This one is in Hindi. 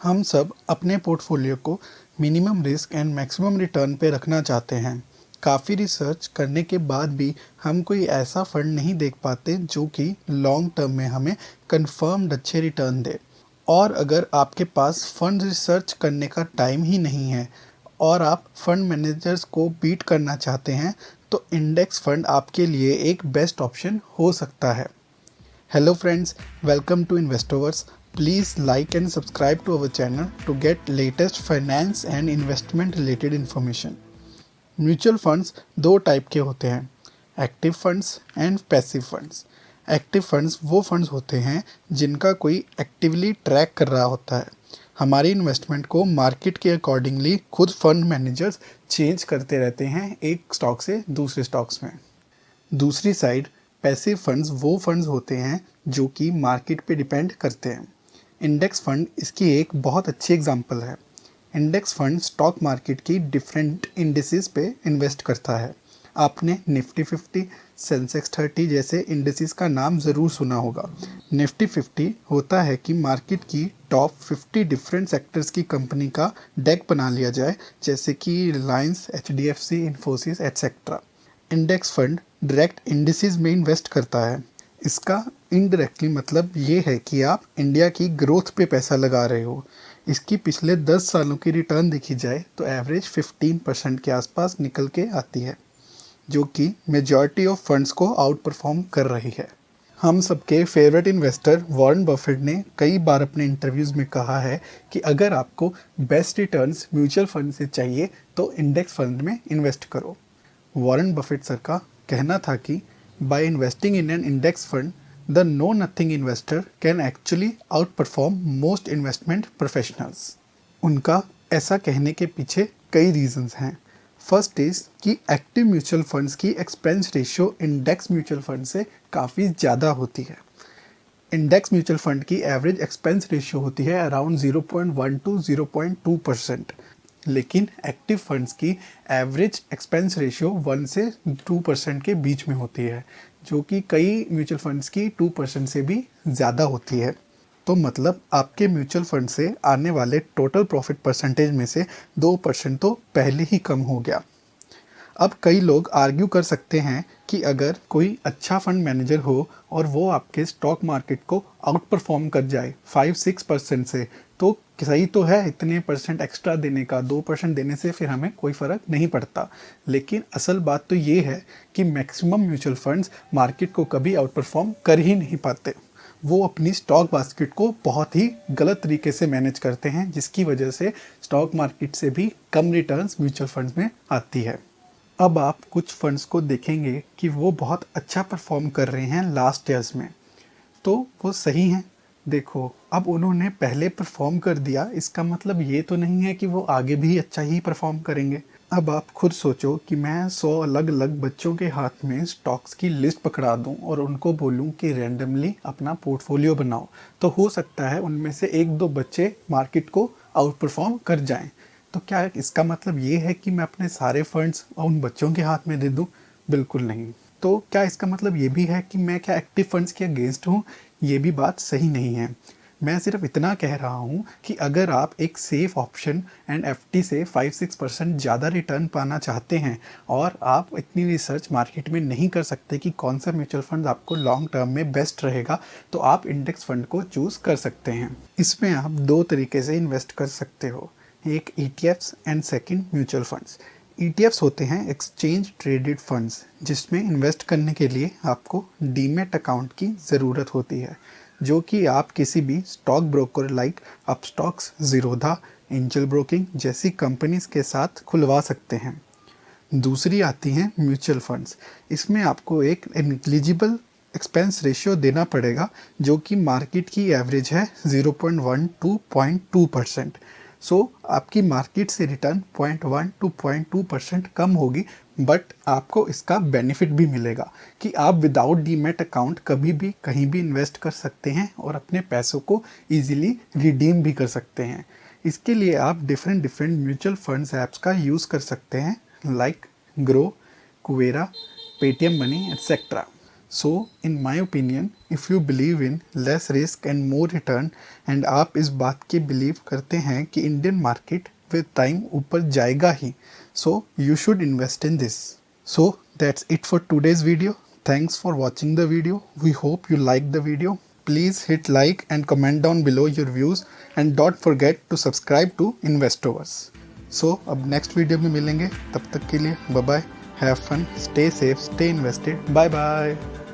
हम सब अपने पोर्टफोलियो को minimum risk and maximum return पे रखना चाहते हैं। काफ़ी रिसर्च करने के बाद भी हम कोई ऐसा फंड नहीं देख पाते जो कि लॉन्ग टर्म में हमें कंफर्म्ड अच्छे रिटर्न दे। और अगर आपके पास फंड रिसर्च करने का टाइम ही नहीं है और आप फंड मैनेजर्स को बीट करना चाहते हैं तो इंडेक्स फंड आपके लिए एक बेस्ट ऑप्शन हो सकता है। Hello friends, welcome to Investovers. Please like and subscribe to our channel to get latest finance and investment related information. Mutual funds दो टाइप के होते हैं, active funds and passive funds. Active funds वो फंड्स होते हैं जिनका कोई एक्टिवली ट्रैक कर रहा होता है। हमारी इन्वेस्टमेंट को मार्केट के अकॉर्डिंगली खुद फंड मैनेजर्स चेंज करते रहते हैं एक स्टॉक से दूसरे स्टॉक्स में। दूसरी साइड पैसिव फंड्स वो फंड्स होते हैं जो कि मार्केट पे डिपेंड करते हैं। इंडेक्स फंड इसकी एक बहुत अच्छी एग्जांपल है। इंडेक्स फंड स्टॉक मार्केट की डिफरेंट इंडिसेस पे इन्वेस्ट करता है। आपने निफ्टी 50, सेंसेक्स 30 जैसे इंडिसेस का नाम ज़रूर सुना होगा। निफ्टी 50 होता है कि मार्केट की टॉप 50 डिफरेंट सेक्टर्स की कंपनी का डेक बना लिया जाए, जैसे कि Reliance, HDFC, Infosys etcetera. Index fund direct indices में इन्वेस्ट करता है। इसका इनडायरेक्टली मतलब ये है कि आप इंडिया की ग्रोथ पे पैसा लगा रहे हो। इसकी पिछले 10 सालों की रिटर्न देखी जाए तो एवरेज 15% के आसपास निकल के आती है, जो कि मेजॉरिटी ऑफ फंड्स को आउट परफॉर्म कर रही है। हम सबके फेवरेट इन्वेस्टर वॉरेन बफेट ने कई बार अपने इंटरव्यूज़ में कहा है कि अगर आपको बेस्ट रिटर्न्स म्यूचुअल फंड से चाहिए तो इंडेक्स फंड में इन्वेस्ट करो। वॉरेन बफेट सर का कहना था कि by investing in an index fund the know nothing investor can actually outperform most investment professionals. उनका ऐसा कहने के पीछे कई रीजंस हैं। फर्स्ट इज़ कि एक्टिव म्यूचुअल फंड्स की expense ratio index mutual fund से काफ़ी ज़्यादा होती है। इंडेक्स म्यूचुअल फंड की एवरेज एक्सपेंस रेशियो होती है अराउंड 0.1 to 0.2%, लेकिन एक्टिव फंड्स की एवरेज एक्सपेंस रेशियो 1 से 2% के बीच में होती है, जो कि कई म्यूचुअल फंड्स की 2% से भी ज़्यादा होती है। तो मतलब आपके म्यूचुअल फंड से आने वाले टोटल प्रॉफिट परसेंटेज में से 2% तो पहले ही कम हो गया। अब कई लोग आर्ग्यू कर सकते हैं कि अगर कोई अच्छा फंड मैनेजर हो और वो आपके स्टॉक मार्केट को आउट परफॉर्म कर जाए 5-6% से, तो सही तो है इतने परसेंट एक्स्ट्रा देने का, 2% देने से फिर हमें कोई फ़र्क नहीं पड़ता। लेकिन असल बात तो ये है कि मैक्सिमम म्यूचुअल फंड्स मार्केट को कभी आउट परफॉर्म कर ही नहीं पाते। वो अपनी स्टॉक बास्केट को बहुत ही गलत तरीके से मैनेज करते हैं, जिसकी वजह से स्टॉक मार्केट से भी कम रिटर्न्स म्यूचुअल फंड्स में आती है। अब आप कुछ फंड्स को देखेंगे कि वो बहुत अच्छा परफॉर्म कर रहे हैं लास्ट ईयर्स में, तो वो सही हैं। देखो, अब उन्होंने पहले परफॉर्म कर दिया, इसका मतलब ये तो नहीं है कि वो आगे भी अच्छा ही परफॉर्म करेंगे। अब आप खुद सोचो कि मैं 100 अलग अलग बच्चों के हाथ में स्टॉक्स की लिस्ट पकड़ा दूं और उनको बोलूं कि रैंडमली अपना पोर्टफोलियो बनाओ, तो हो सकता है उनमें से 1-2 बच्चे मार्केट को आउट परफॉर्म कर जाएं। तो क्या इसका मतलब ये है कि मैं अपने सारे फंड्स उन बच्चों के हाथ में दे दूं? बिल्कुल नहीं। तो क्या इसका मतलब ये भी है कि मैं क्या एक्टिव फंड्स के अगेंस्ट हूँ? ये भी बात सही नहीं है। मैं सिर्फ इतना कह रहा हूँ कि अगर आप एक सेफ ऑप्शन एंड एफडी से 5-6% ज़्यादा रिटर्न पाना चाहते हैं और आप इतनी रिसर्च मार्केट में नहीं कर सकते कि कौन सा म्यूचुअल फंड आपको लॉन्ग टर्म में बेस्ट रहेगा, तो आप इंडेक्स फंड को चूज़ कर सकते हैं। इसमें आप दो तरीके से इन्वेस्ट कर सकते हो, एक ETFs and second mutual funds. ETFs होते हैं एक्सचेंज ट्रेडेड फंड्स, जिसमें इन्वेस्ट करने के लिए आपको डीमैट अकाउंट की ज़रूरत होती है, जो कि आप किसी भी stock broker like Upstox, Zerodha, angel broking जैसी कंपनीज के साथ खुलवा सकते हैं। दूसरी आती हैं म्यूचुअल फंड्स। इसमें आपको एक नेग्लिजिबल एक्सपेंस रेशियो देना पड़ेगा, जो कि मार्केट की एवरेज है 0.1 to 0.2%। सो आपकी मार्केट से रिटर्न 0.1 to 0.2% कम होगी, बट आपको इसका बेनिफिट भी मिलेगा कि आप विदाउट डीमैट अकाउंट कभी भी कहीं भी इन्वेस्ट कर सकते हैं और अपने पैसों को ईजिली रिडीम भी कर सकते हैं। इसके लिए आप डिफरेंट म्यूचुअल फंड्स ऐप्स का यूज़ कर सकते हैं, like grow, Kuvera, Paytm money etcetera. So in my opinion if you believe in less risk and more return and आप इस बात के बिलीव करते हैं कि इंडियन मार्केट विद टाइम ऊपर जाएगा ही, so you should invest in this. So that's it for today's video. Thanks for watching the video. We hope you liked the video. Please hit like and comment down below your views and don't forget to subscribe to Investovers. So अब next video में मिलेंगे, तब तक के लिए bye bye. Have fun, stay safe, stay invested. Bye bye.